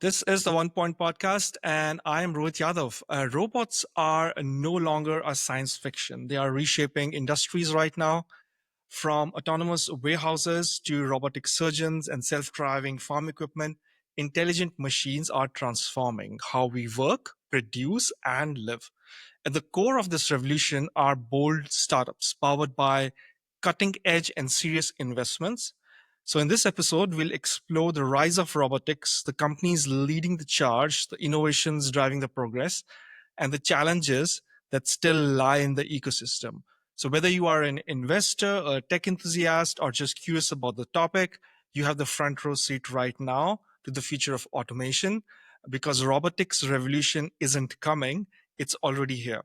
This is the TheOnePoint Podcast, and I am Rohit Yadav. Robots are no longer a science fiction. They are reshaping industries right now, from autonomous warehouses to robotic surgeons and self-driving farm equipment. Intelligent machines are transforming how we work, produce, and live. At the core of this revolution are bold startups powered by cutting edge and serious investments. So, in this episode, we'll explore the rise of robotics, the companies leading the charge, the innovations driving the progress, and the challenges that still lie in the ecosystem. So, whether you are an investor, a tech enthusiast, or just curious about the topic, you have the front row seat right now to the future of automation because robotics revolution isn't coming, it's already here.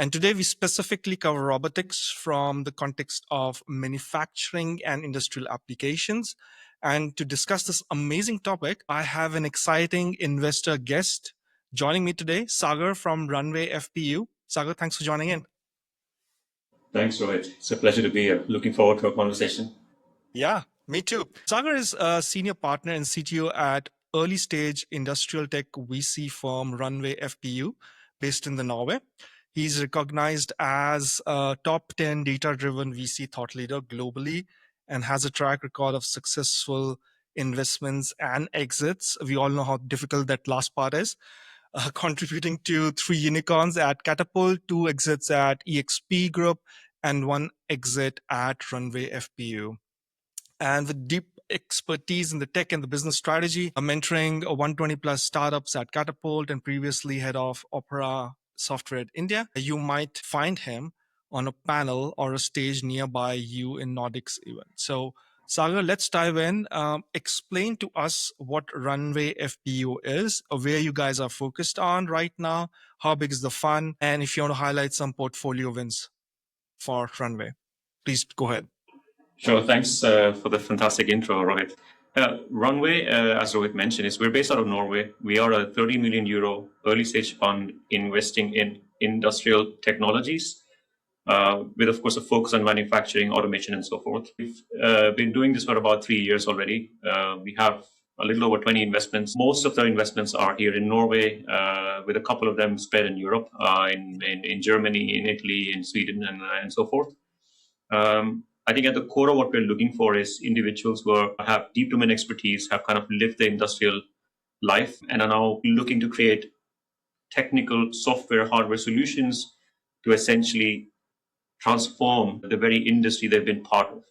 And today we specifically cover robotics from the context of manufacturing and industrial applications. And to discuss this amazing topic, I have an exciting investor guest joining me today, Sagar from Runway FPU. Sagar, thanks for joining in. Thanks, Rohit. It's a pleasure to be here. Looking forward to our conversation. Yeah, me too. Sagar is a senior partner and CTO at early stage industrial tech VC firm Runway FPU, based in the Norway. He's recognized as a top 10 data driven VC thought leader globally and has a track record of successful investments and exits. We all know how difficult that last part is. Contributing to 3 unicorns at Catapult, 2 exits at EXP Group, and 1 exit at Runway FPU. And with deep expertise in the tech and the business strategy, mentoring 120 plus startups at Catapult and previously head of Opera Software at India, you might find him on a panel or a stage nearby you in Nordics event. So Sagar, let's dive in. Explain to us what Runway FPU is, where you guys are focused on right now, how big is the fund, and if you want to highlight some portfolio wins for Runway, please go ahead. Sure. Thanks for the fantastic intro, Rohit. Runway, as Rohit mentioned, we're based out of Norway. We are a 30 million euro early stage fund investing in industrial technologies, with, of course, a focus on manufacturing, automation, and so forth. We've been doing this for about 3 years already. We have a little over 20 investments. Most of the investments are here in Norway, with a couple of them spread in Europe, in Germany, in Italy, in Sweden, and so forth. I think at the core of what we're looking for is individuals who have deep domain expertise, have kind of lived the industrial life, and are now looking to create technical software, hardware solutions to essentially transform the very industry they've been part of.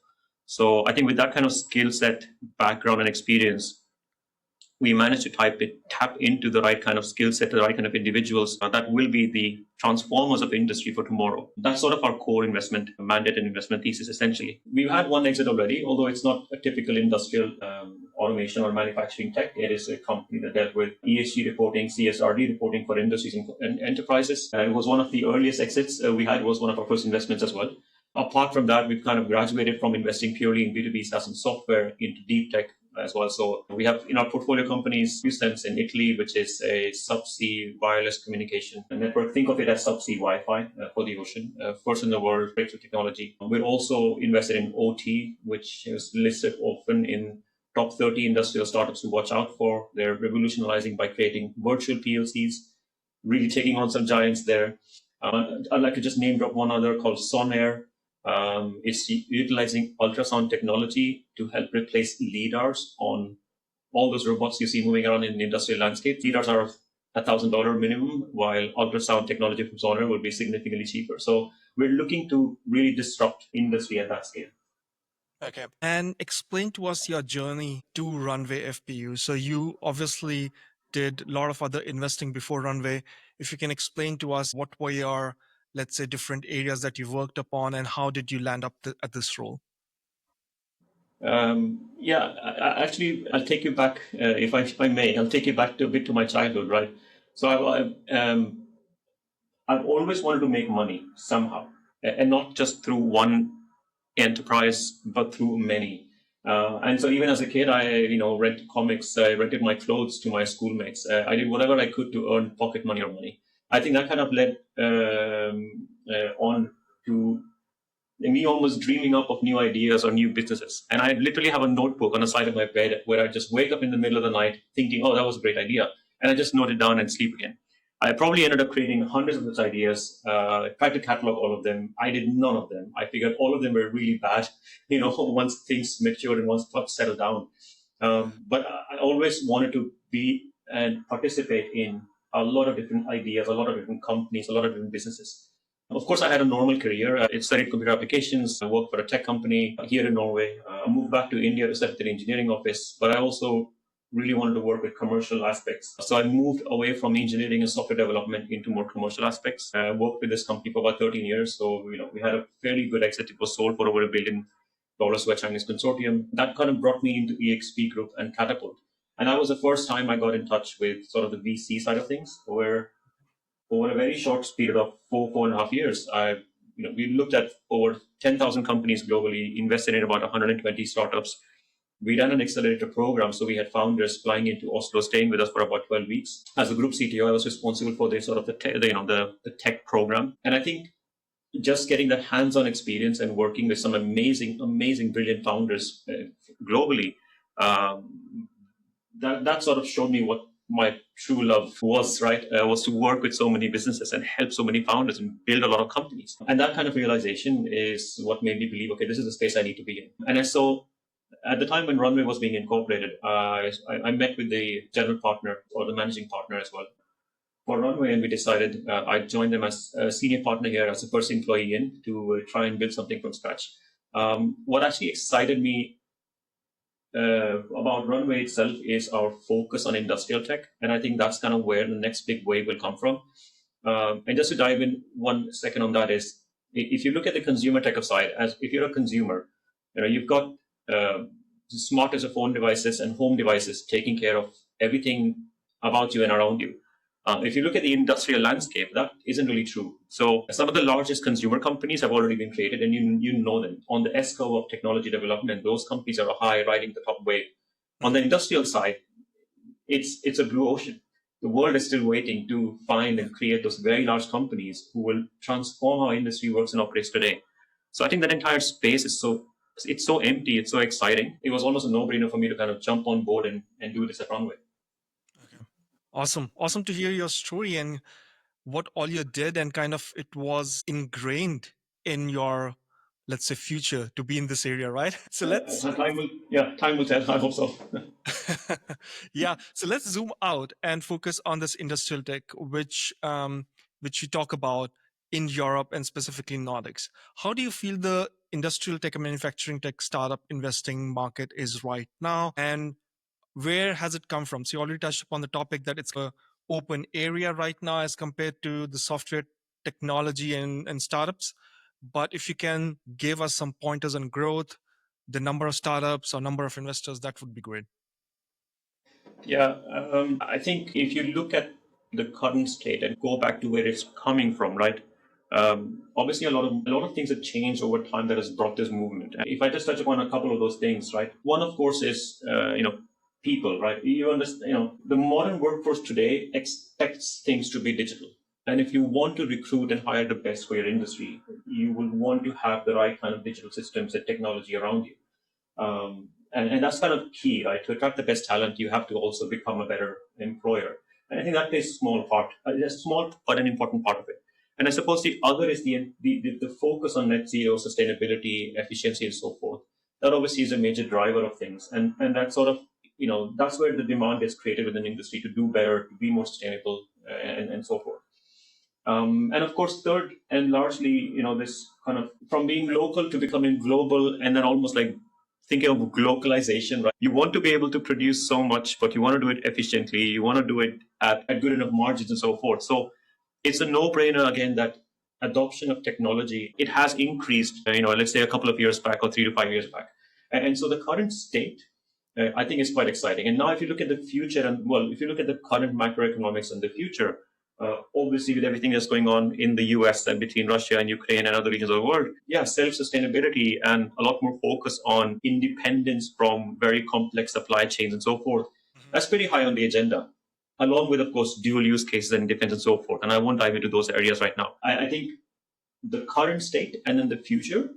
So I think with that kind of skill set, background, and experience, we managed to tap into the right kind of skill set, the right kind of individuals that will be the transformers of industry for tomorrow. That's sort of our core investment mandate and investment thesis, essentially. We've had one exit already, although it's not a typical industrial automation or manufacturing tech. It is a company that dealt with ESG reporting, CSRD reporting for industries and enterprises. It was one of the earliest exits we had. It was one of our first investments as well. Apart from that, we've kind of graduated from investing purely in B2B SaaS and software into deep tech as well. So we have in our portfolio companies, WSense in Italy, which is a subsea wireless communication network. Think of it as subsea Wi-Fi for the ocean. First in the world, breakthrough technology. We're also invested in OT, which is listed often in top 30 industrial startups to watch out for. They're revolutionizing by creating virtual PLCs, really taking on some giants there. I'd like to just name drop one other called Sonair. It's utilizing ultrasound technology to help replace LiDARs on all those robots you see moving around in the industrial landscape. LiDARs are $1,000 minimum, while ultrasound technology from Sonair will be significantly cheaper. So we're looking to really disrupt industry at that scale. Okay. And explain to us your journey to Runway FPU. So you obviously did a lot of other investing before Runway. If you can explain to us what were your, let's say, different areas that you worked upon and how did you land up at this role? Actually, I'll take you back, if I may, I'll take you back a bit to my childhood, right? So I've always wanted to make money somehow, and not just through one enterprise, but through many. And so even as a kid, I read comics, I rented my clothes to my schoolmates. I did whatever I could to earn pocket money or money. I think that kind of led on to me almost dreaming up of new ideas or new businesses. And I literally have a notebook on the side of my bed where I just wake up in the middle of the night thinking, oh, that was a great idea. And I just note it down and sleep again. I probably ended up creating hundreds of those ideas, tried to catalog all of them. I did none of them. I figured all of them were really bad, once things matured and once thoughts settled down. But I always wanted to be and participate in a lot of different ideas, a lot of different companies, a lot of different businesses. Of course, I had a normal career. I studied computer applications. I worked for a tech company here in Norway. I moved back to India to set up the engineering office, but I also really wanted to work with commercial aspects. So I moved away from engineering and software development into more commercial aspects. I worked with this company for about 13 years. So, we had a fairly good exit. It was sold for over $1 billion to a Chinese consortium. That kind of brought me into EXP Group and Catapult. And that was the first time I got in touch with sort of the VC side of things, where over a very short period of 4.5 years, we looked at over 10,000 companies globally, invested in about 120 startups. We ran an accelerator program, so we had founders flying into Oslo, staying with us for about 12 weeks. As a group CTO, I was responsible for the tech program, and I think just getting that hands-on experience and working with some amazing, brilliant founders globally, that sort of showed me what my true love was, right? Was to work with so many businesses and help so many founders and build a lot of companies. And that kind of realization is what made me believe, okay, this is the space I need to be in. And I saw at the time when Runway was being incorporated, I met with the general partner or the managing partner as well for Runway, and we decided I'd join them as a senior partner here, as the first employee in, to try and build something from scratch. What actually excited me about Runway itself is our focus on industrial tech, and I think that's kind of where the next big wave will come from. And just to dive in 1 second on that is, if you look at the consumer tech side, as if you're a consumer, you've got smart as a phone devices and home devices taking care of everything about you and around you. If you look at the industrial landscape, that isn't really true. So some of the largest consumer companies have already been created, and you know them. On the S-curve of technology development, those companies are high, riding the top wave. On the industrial side, it's a blue ocean. The world is still waiting to find and create those very large companies who will transform how industry works and operates today. So I think that entire space is it's so empty, it's so exciting. It was almost a no-brainer for me to kind of jump on board and do this at Runway. Okay. Awesome to hear your story and what all you did, and kind of it was ingrained in your, let's say, future to be in this area, right? So time will tell. I hope so. Yeah, so let's zoom out and focus on this industrial tech, which you talk about in Europe and specifically Nordics. How do you feel the industrial tech and manufacturing tech startup investing market is right now, and where has it come from? So you already touched upon the topic that it's an open area right now as compared to the software technology and startups. But if you can give us some pointers on growth, the number of startups or number of investors, that would be great. Yeah, I think if you look at the current state and go back to where it's coming from, right? Obviously, a lot of things have changed over time that has brought this movement. If I just touch upon a couple of those things, right? One, of course, is people, right? You understand, the modern workforce today expects things to be digital. And if you want to recruit and hire the best for your industry, you will want to have the right kind of digital systems and technology around you. And that's kind of key, right? To attract the best talent, you have to also become a better employer. And I think that plays a small part, a small but an important part of it. And I suppose the other is the focus on net zero, sustainability, efficiency, and so forth. That obviously is a major driver of things. And that sort of, that's where the demand is created within the industry to do better, to be more sustainable, and so forth. And of course, third, and largely, this kind of from being local to becoming global, and then almost like thinking of globalization, right? You want to be able to produce so much, but you want to do it efficiently. You want to do it at good enough margins and so forth. So it's a no-brainer, again, that adoption of technology, it has increased, let's say a couple of years back or 3 to 5 years back. And so the current state, I think, is quite exciting. And now if you look at the future, if you look at the current macroeconomics and the future, obviously with everything that's going on in the US and between Russia and Ukraine and other regions of the world, self-sustainability and a lot more focus on independence from very complex supply chains and so forth, that's pretty high on the agenda, along with, of course, dual use cases and defense and so forth. And I won't dive into those areas right now. I think the current state and then the future,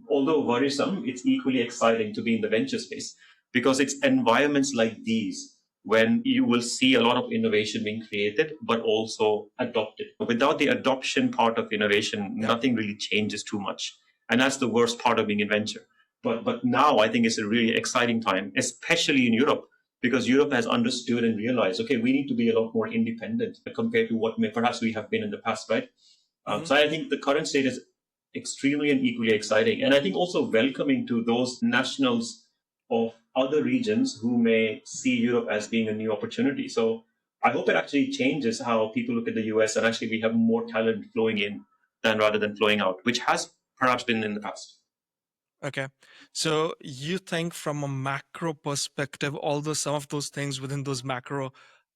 although worrisome, it's equally exciting to be in the venture space because it's environments like these when you will see a lot of innovation being created, but also adopted. Without the adoption part of innovation, nothing really changes too much. And that's the worst part of being in venture. But now I think it's a really exciting time, especially in Europe, because Europe has understood and realized, okay, we need to be a lot more independent compared to what perhaps we have been in the past, right? So I think the current state is extremely and equally exciting. And I think also welcoming to those nationals of other regions who may see Europe as being a new opportunity. So I hope it actually changes how people look at the US and actually we have more talent flowing in than rather than flowing out, which has perhaps been in the past. Okay. So you think from a macro perspective, although some of those things within those macro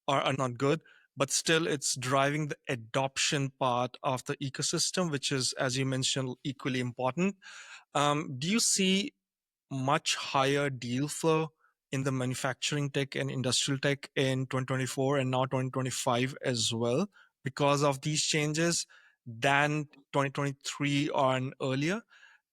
are not good, but still it's driving the adoption part of the ecosystem, which is, as you mentioned, equally important. Do you see much higher deal flow in the manufacturing tech and industrial tech in 2024 and now 2025 as well because of these changes than 2023 or earlier?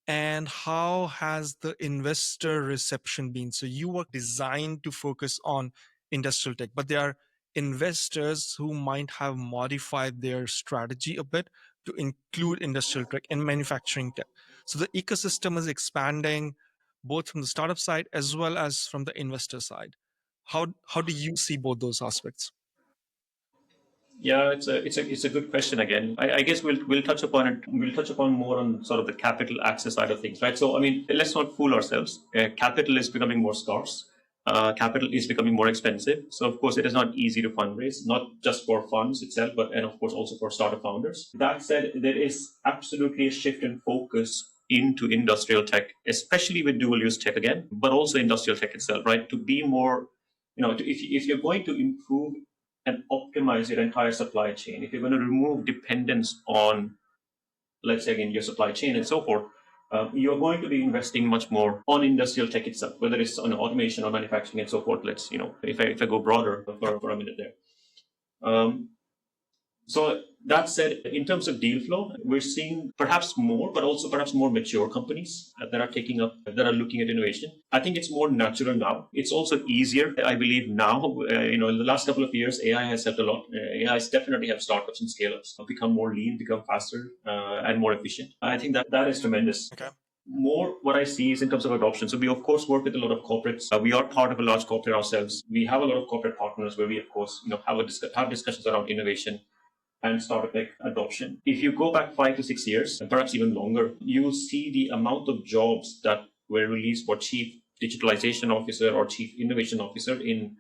And how has the investor reception been? So you were designed to focus on industrial tech, but there are investors who might have modified their strategy a bit to include industrial tech and manufacturing tech. So the ecosystem is expanding both from the startup side as well as from the investor side. How do you see both those aspects? Yeah, it's a good question again. I guess we'll touch upon it. We'll touch upon more on sort of the capital access side of things, right? So I mean, let's not fool ourselves. Capital is becoming more scarce. Capital is becoming more expensive. So of course, it is not easy to fundraise, not just for funds itself, but and of course also for startup founders. That said, there is absolutely a shift in focus into industrial tech, especially with dual use tech again, but also industrial tech itself, right? To be more, if you're going to improve and optimize your entire supply chain, if you're going to remove dependence on, let's say, again, your supply chain and so forth, you're going to be investing much more on industrial tech itself, whether it's on automation or manufacturing and so forth. Let's, if I go broader for a minute there. So that said, in terms of deal flow, we're seeing perhaps more, but also perhaps more mature companies that are taking up, that are looking at innovation. I think it's more natural now. It's also easier, I believe, now. In the last couple of years, AI has helped a lot. AI has definitely helped startups and scale-ups become more lean, become faster, and more efficient. I think that is tremendous. Okay. More what I see is in terms of adoption. So we of course work with a lot of corporates. We are part of a large corporate ourselves. We have a lot of corporate partners where we of course have discussions around innovation and startup tech adoption. If you go back 5 to 6 years, and perhaps even longer, you will see the amount of jobs that were released for chief digitalization officer or chief innovation officer in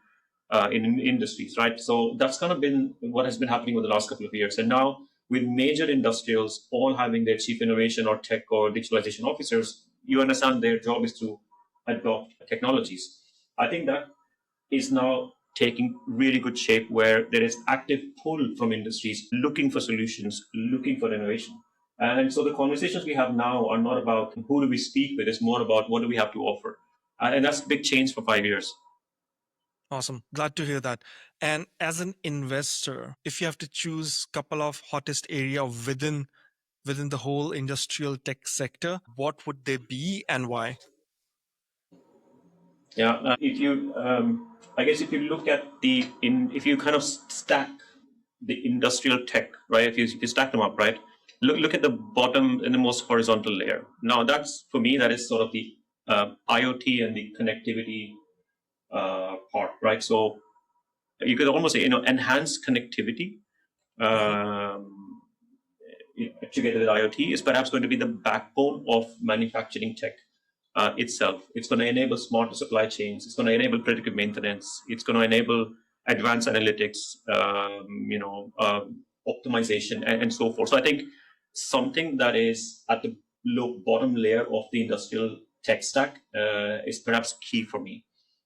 industries, right? So that's kind of been what has been happening over the last couple of years. And now with major industrials all having their chief innovation or tech or digitalization officers, you understand their job is to adopt technologies. I think that is now taking really good shape where there is active pull from industries looking for solutions, looking for innovation. And so the conversations we have now are not about who do we speak with, it's more about what do we have to offer. And that's a big change for 5 years. Awesome. Glad to hear that. And as an investor, if you have to choose a couple of hottest area within the whole industrial tech sector, what would they be and why? Yeah, if you, I guess if you look at if you kind of stack the industrial tech, right? If you stack them up, right? Look at the bottom and the most horizontal layer. Now, that's for me, that is sort of the IoT and the connectivity part, right? So you could almost say, enhance connectivity together with IoT is perhaps going to be the backbone of manufacturing tech itself. It's going to enable smarter supply chains. It's going to enable predictive maintenance. It's going to enable advanced analytics, optimization, and so forth. So I think something that is at the bottom layer of the industrial tech stack is perhaps key for me.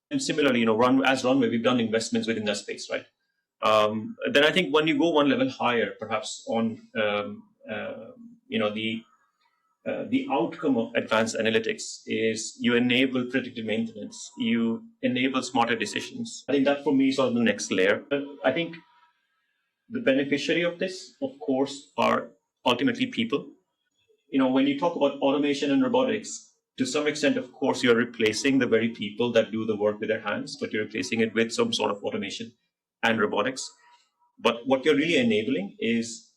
And similarly, as Runway, we've done investments within that space, right? Then I think when you go one level higher, perhaps on the outcome of advanced analytics is you enable predictive maintenance, you enable smarter decisions. I think that for me is sort of the next layer. But I think the beneficiary of this, of course, are ultimately people. when you talk about automation and robotics, to some extent, of course, you're replacing the very people that do the work with their hands, but you're replacing it with some sort of automation and robotics. But what you're really enabling is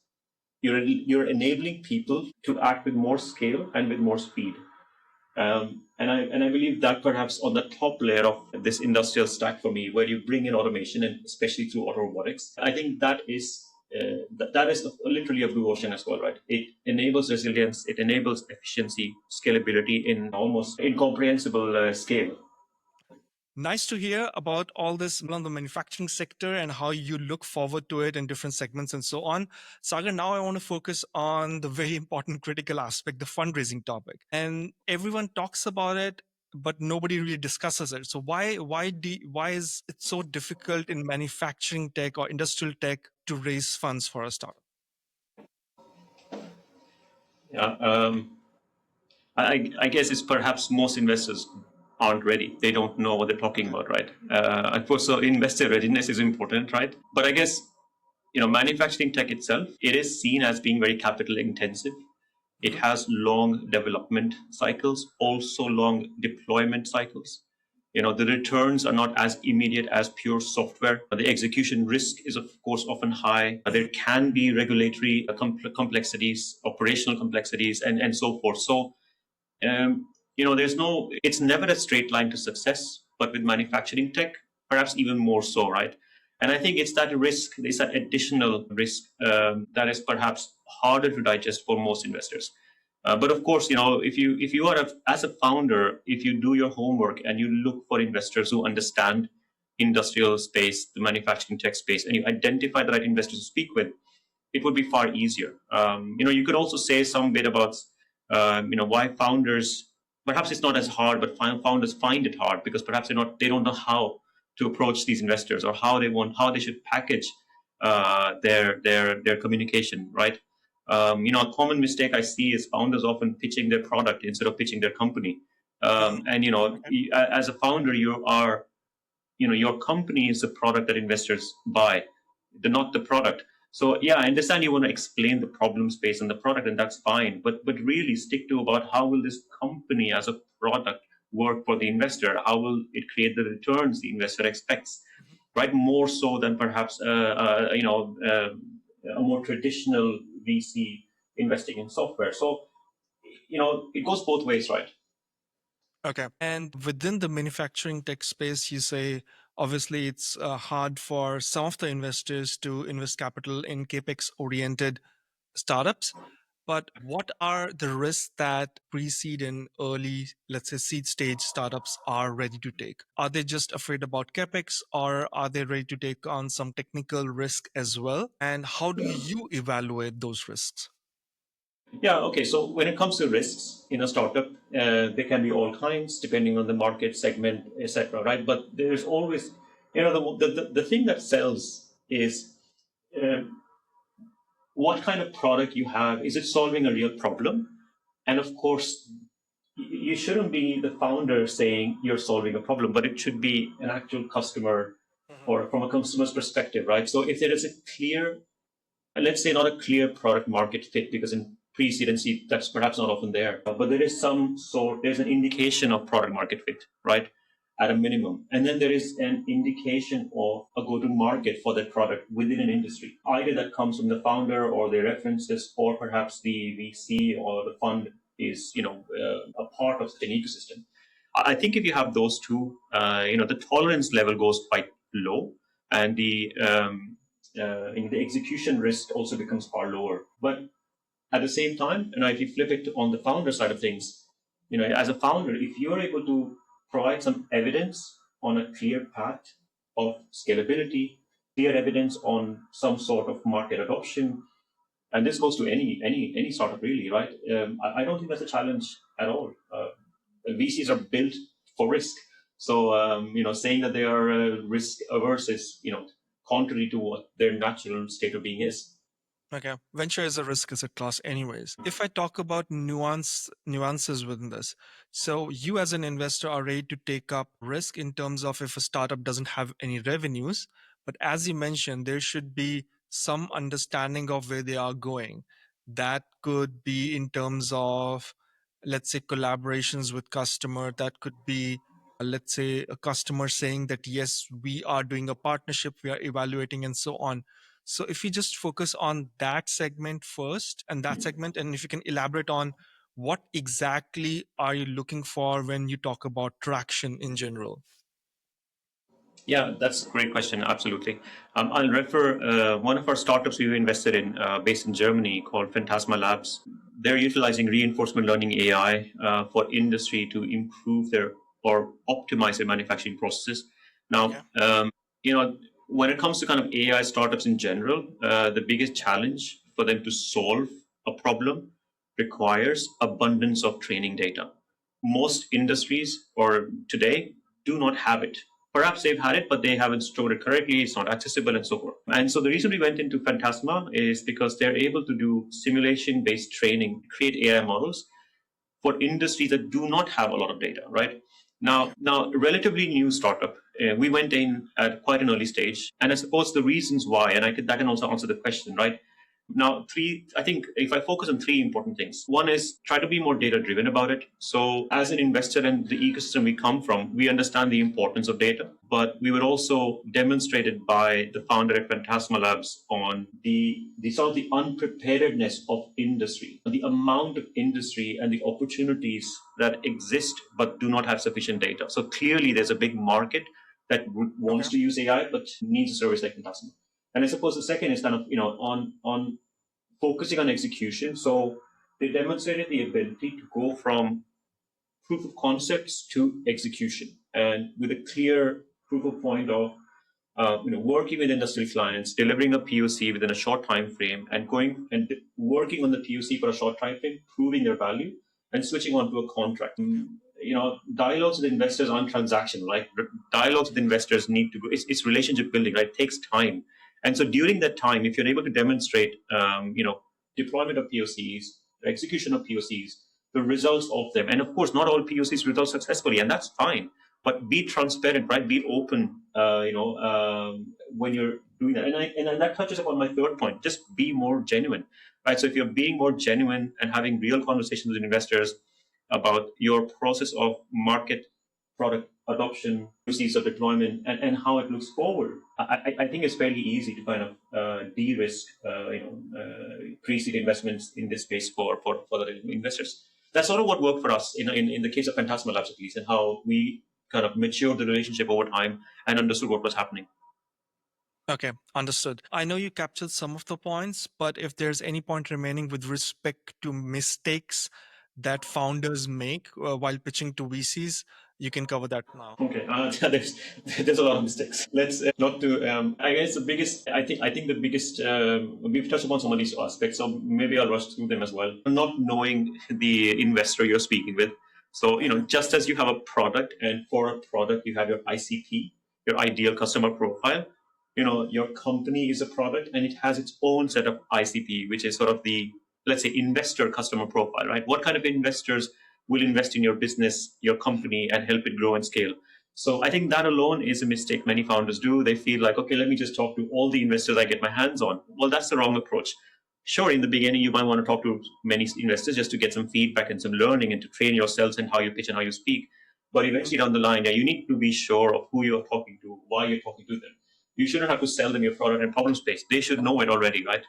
you're enabling people to act with more scale and with more speed. And I believe that perhaps on the top layer of this industrial stack for me, where you bring in automation and especially through auto robotics, I think that is literally a blue ocean as well, right? It enables resilience, it enables efficiency, scalability in almost incomprehensible scale. Nice to hear about all this on the manufacturing sector and how you look forward to it in different segments and so on. Sagar, now I want to focus on the very important critical aspect, the fundraising topic. And everyone talks about it, but nobody really discusses it. So why is it so difficult in manufacturing tech or industrial tech to raise funds for a startup? Yeah, I guess it's perhaps most investors aren't ready. They don't know what they're talking about, right? Of course, so investor readiness is important, right? But I guess manufacturing tech itself, it is seen as being very capital intensive. It has long development cycles, also long deployment cycles. The returns are not as immediate as pure software. The execution risk is, of course, often high. There can be regulatory complexities, operational complexities, and so forth. So it's never a straight line to success, but with manufacturing tech, perhaps even more so, right? And I think it's that risk, it's that additional risk that is perhaps harder to digest for most investors. But of course, if you are as a founder, if you do your homework and you look for investors who understand industrial space, the manufacturing tech space, and you identify the right investors to speak with, it would be far easier. You could also say some bit about why founders, perhaps it's not as hard, but founders find it hard because perhaps they don't know how to approach these investors or how they should package their communication, right? A common mistake I see is founders often pitching their product instead of pitching their company. And as a founder, your company is the product that investors buy, not the product. So yeah, I understand you want to explain the problem space and the product, and that's fine. But really stick to about how will this company as a product work for the investor? How will it create the returns the investor expects? Right, more so than perhaps a more traditional VC investing in software. So it goes both ways, right? Okay. And within the manufacturing tech space, you say obviously it's hard for some of the investors to invest capital in capex oriented startups. But what are the risks that pre-seed and early, let's say, seed stage startups are ready to take? Are they just afraid about capex, or are they ready to take on some technical risk as well? And how do you evaluate those risks? Yeah, okay. So when it comes to risks in a startup, there can be all kinds depending on the market segment, etc. Right? But there's always, the thing that sells is uh, what kind of product you have. Is it solving a real problem? And of course, you shouldn't be the founder saying you're solving a problem, but it should be an actual customer or from a customer's perspective, right? So if there is a clear, let's say not a clear product market fit, because in pre-seed and seed that's perhaps not often there, but there's an indication of product market fit, right, at a minimum. And then there is an indication of a go-to-market for that product within an industry. Either that comes from the founder or their references, or perhaps the VC or the fund is, a part of such an ecosystem. I think if you have those two, the tolerance level goes quite low, and the execution risk also becomes far lower. But at the same time, if you flip it on the founder side of things, as a founder, if you're able to provide some evidence on a clear path of scalability, clear evidence on some sort of market adoption, and this goes to any startup really, right? I don't think that's a challenge at all. VCs are built for risk, so saying that they are risk averse is contrary to what their natural state of being is. Okay. Venture is a risk asset class anyways. If I talk about nuances within this, so you as an investor are ready to take up risk in terms of if a startup doesn't have any revenues, but as you mentioned, there should be some understanding of where they are going. That could be in terms of, let's say, collaborations with customer. That could be, let's say, a customer saying that, yes, we are doing a partnership, we are evaluating, and so on. So if you just focus on that segment first and that segment, and if you can elaborate on what exactly are you looking for when you talk about traction in general? Yeah, that's a great question. Absolutely. I'll refer one of our startups we invested in, based in Germany, called Phantasma Labs. They're utilizing reinforcement learning AI for industry to improve their or optimize their manufacturing processes. Okay. Now, when it comes to kind of AI startups in general, the biggest challenge for them to solve a problem requires abundance of training data. Most industries or today do not have it. Perhaps they've had it, but they haven't stored it correctly. It's not accessible, and so forth. And so the reason we went into Phantasma is because they're able to do simulation-based training, create AI models for industries that do not have a lot of data. Right Okay. now, relatively new startup. We went in at quite an early stage, and I suppose the reasons why, and that can also answer the question. Right now, I think if I focus on three important things, one is try to be more data driven about it. So, as an investor in the ecosystem we come from, we understand the importance of data, but we were also demonstrated by the founder at Phantasma Labs on the sort of the unpreparedness of industry, the amount of industry and the opportunities that exist but do not have sufficient data. So, clearly, there's a big market that wants Okay. to use AI but needs a service like Phantasma. And I suppose the second is kind of on focusing on execution. So they demonstrated the ability to go from proof of concepts to execution, and with a clear proof of point of working with industrial clients, delivering a POC within a short time frame, and going and working on the POC for a short time frame, proving their value, and switching on to a contract. Dialogues with investors aren't transactional. Like dialogues with investors need to go. It's relationship building. Right, it takes time, and so during that time, if you're able to demonstrate, deployment of POCs, execution of POCs, the results of them, and of course, not all POCs result successfully, and that's fine, but be transparent, right? Be open, when you're doing that. And that touches upon my third point. Just be more genuine, right? So if you're being more genuine and having real conversations with investors about your process of market product adoption, proceeds of deployment, and how it looks forward, I think it's fairly easy to kind of de-risk, pre-seed investments in this space for the investors. That's sort of what worked for us in the case of Phantasma Labs, at least, and how we kind of matured the relationship over time and understood what was happening. Okay, understood. I know you captured some of the points, but if there's any point remaining with respect to mistakes that founders make while pitching to VCs, you can cover that now. Okay, there's a lot of mistakes. Let's not to. I guess the biggest. I think the biggest. We've touched upon some of these aspects, so maybe I'll rush through them as well. Not knowing the investor you're speaking with. So Okay. just as you have a product, and for a product you have your ICP, your ideal customer profile. Your company is a product, and it has its own set of ICP, which is sort of the, let's say, investor customer profile, right? What kind of investors will invest in your business, your company, and help it grow and scale? So I think that alone is a mistake many founders do. They feel like, okay, let me just talk to all the investors I get my hands on. Well, that's the wrong approach. Sure, in the beginning, you might want to talk to many investors just to get some feedback and some learning and to train yourselves in how you pitch and how you speak. But eventually down the line, yeah, you need to be sure of who you're talking to, why you're talking to them. You shouldn't have to sell them your product and problem space. They should know it already, right?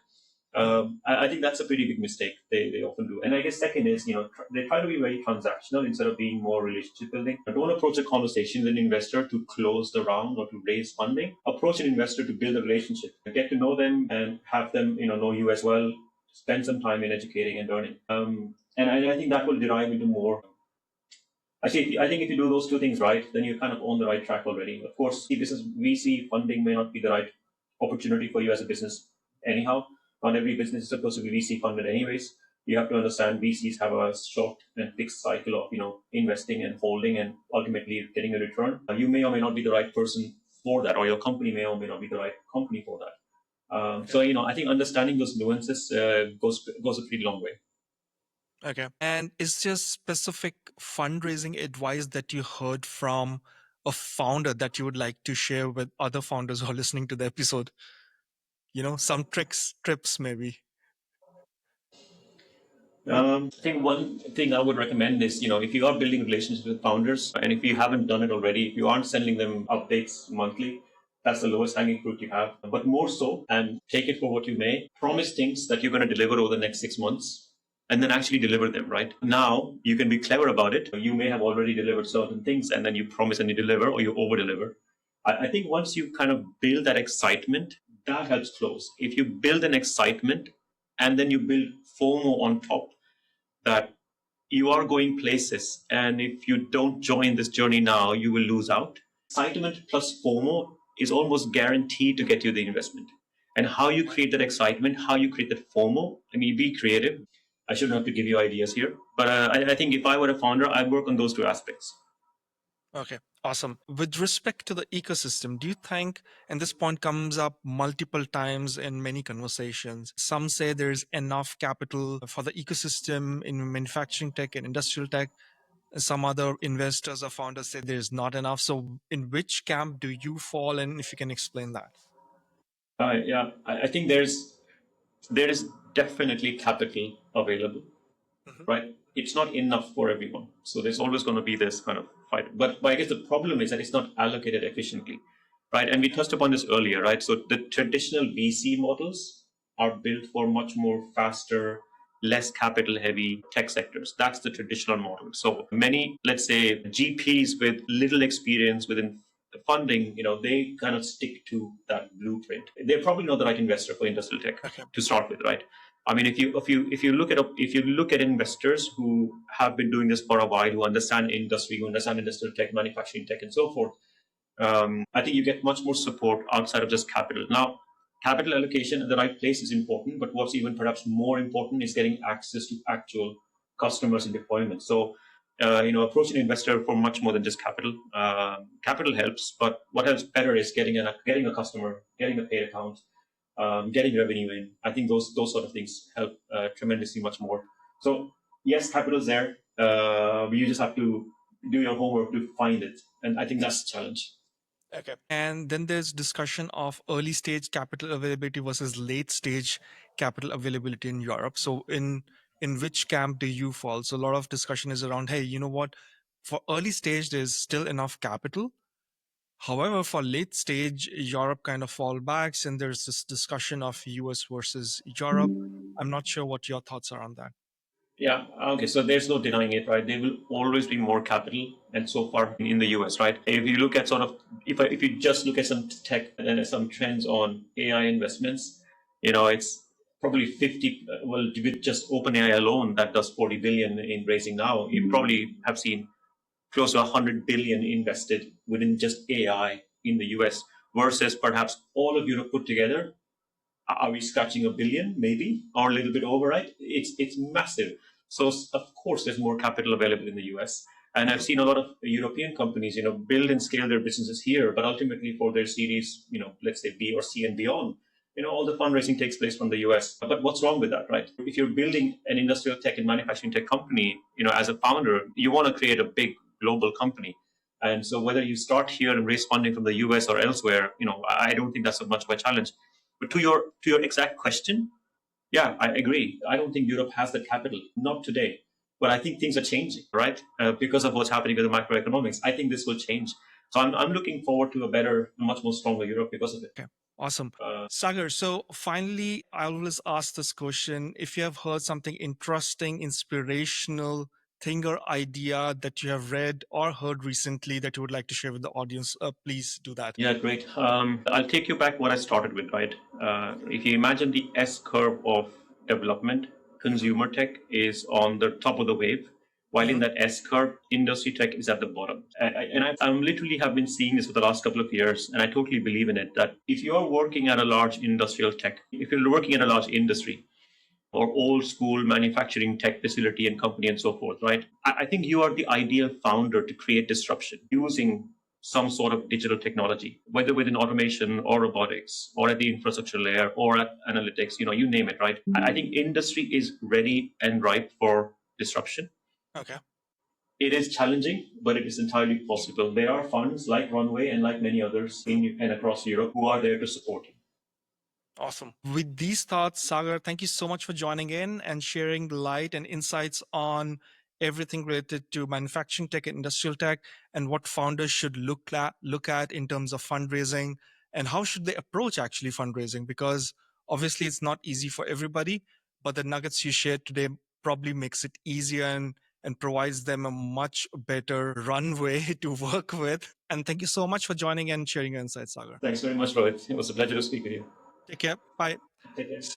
I think that's a pretty big mistake they often do. And I guess second is, they try to be very transactional instead of being more relationship building. Don't approach a conversation with an investor to close the round or to raise funding. Approach an investor to build a relationship, get to know them and have them, know you as well. Spend some time in educating and learning. And I think that will derive into more. Actually, I think if you do those two things right, then you're kind of on the right track already. Of course, this is VC funding may not be the right opportunity for you as a business anyhow. Not every business is supposed to be VC funded anyways. You have to understand VCs have a short and fixed cycle of investing and holding and ultimately getting a return. You may or may not be the right person for that, or your company may or may not be the right company for that. So I think understanding those nuances goes a pretty long way. Okay. And is there specific fundraising advice that you heard from a founder that you would like to share with other founders who are listening to the episode? Some tricks, tips, maybe. I think one thing I would recommend is, if you are building relationships with founders, and if you haven't done it already, if you aren't sending them updates monthly, that's the lowest hanging fruit you have. But more so, and take it for what you may, promise things that you're going to deliver over the next 6 months and then actually deliver them, right? Now you can be clever about it. You may have already delivered certain things and then you promise and you deliver or you over deliver. I think once you kind of build that excitement, that helps close. If you build an excitement and then you build FOMO on top, that you are going places, and if you don't join this journey now, you will lose out. Excitement plus FOMO is almost guaranteed to get you the investment. And how you create that excitement, how you create that FOMO, I mean, be creative. I shouldn't have to give you ideas here, but I think if I were a founder, I'd work on those two aspects. Okay, awesome. With respect to the ecosystem, do you think, and this point comes up multiple times in many conversations, some say there's enough capital for the ecosystem in manufacturing tech and industrial tech. Some other investors or founders say there's not enough. So, in which camp do you fall in, if you can explain that? Yeah, I think there is definitely capital available, Mhm. right? It's not enough for everyone. So there's always going to be this kind of fight. But I guess the problem is that it's not allocated efficiently, right? And we touched upon this earlier, right? So the traditional VC models are built for much more faster, less capital heavy tech sectors. That's the traditional model. So many, let's say, GPs with little experience within the funding, they kind of stick to that blueprint. They're probably not the right investor for industrial tech Okay. to start with, right? I mean, if you look at investors who have been doing this for a while, who understand industry, who understand industrial tech, manufacturing tech, and so forth, I think you get much more support outside of just capital. Now, capital allocation in the right place is important, but what's even perhaps more important is getting access to actual customers and deployment. So, approach an investor for much more than just capital. Capital helps, but what helps better is getting a customer, getting a paid account, getting revenue in. I think those sort of things help tremendously much more. So yes, capital's there. But you just have to do your homework to find it, and I think that's the challenge. Okay. And then there's discussion of early stage capital availability versus late stage capital availability in Europe. So in which camp do you fall? So a lot of discussion is around, hey, you know what? For early stage, there's still enough capital. However, for late stage, Europe kind of fall backs, and there's this discussion of US versus Europe. I'm not sure what your thoughts are on that. Yeah. Okay. So there's no denying it, right? There will always be more capital, and so far in the US, right? If you look at sort of, if you just look at some tech and some trends on AI investments, it's probably 50. Well, with just OpenAI alone, that does 40 billion in raising now. You probably have seen close to 100 billion invested within just AI in the US versus perhaps all of Europe put together. Are we scratching a billion, maybe, or a little bit over? Right? It's massive. So of course, there's more capital available in the US, and I've Mhm. seen a lot of European companies, build and scale their businesses here, but ultimately for their series, let's say B or C and beyond, all the fundraising takes place from the US. But what's wrong with that, right? If you're building an industrial tech and manufacturing tech company, as a founder, you want to create a big global company. And so whether you start here and raise funding from the US or elsewhere, I don't think that's so much of a challenge. But to your exact question, yeah, I agree. I don't think Europe has the capital, not today. But I think things are changing, right? Because of what's happening with the macroeconomics. I think this will change. So I'm looking forward to a better, much more stronger Europe because of it. Okay, awesome. Uh, Sagar, so finally, I always ask this question. If you have heard something interesting, inspirational thing or idea that you have read or heard recently that you would like to share with the audience, please do that. Yeah, great. I'll take you back what I started with, right? If you imagine the S curve of development, Mhm. consumer tech is on the top of the wave, while in Mhm. that S curve, industry tech is at the bottom. I'm literally have been seeing this for the last couple of years, and I totally believe in it that if you're working at a large industrial tech, if you're working in a large industry, or old school manufacturing tech facility and company and so forth, right? I think you are the ideal founder to create disruption using some sort of digital technology, whether within automation or robotics or at the infrastructure layer or at analytics, you name it, right? I think industry is ready and ripe for disruption. Okay. It is challenging, but it is entirely possible. There are funds like Runway and like many others in and across Europe who are there to support you. Awesome. With these thoughts, Sagar, thank you so much for joining in and sharing the light and insights on everything related to manufacturing tech and industrial tech, and what founders should look at in terms of fundraising, and how should they approach actually fundraising, because obviously it's not easy for everybody, but the nuggets you shared today probably makes it easier and provides them a much better runway to work with. And thank you so much for joining and sharing your insights, Sagar. Thanks very much, Rohit. It was a pleasure to speak with you. Take care. Bye. Take care.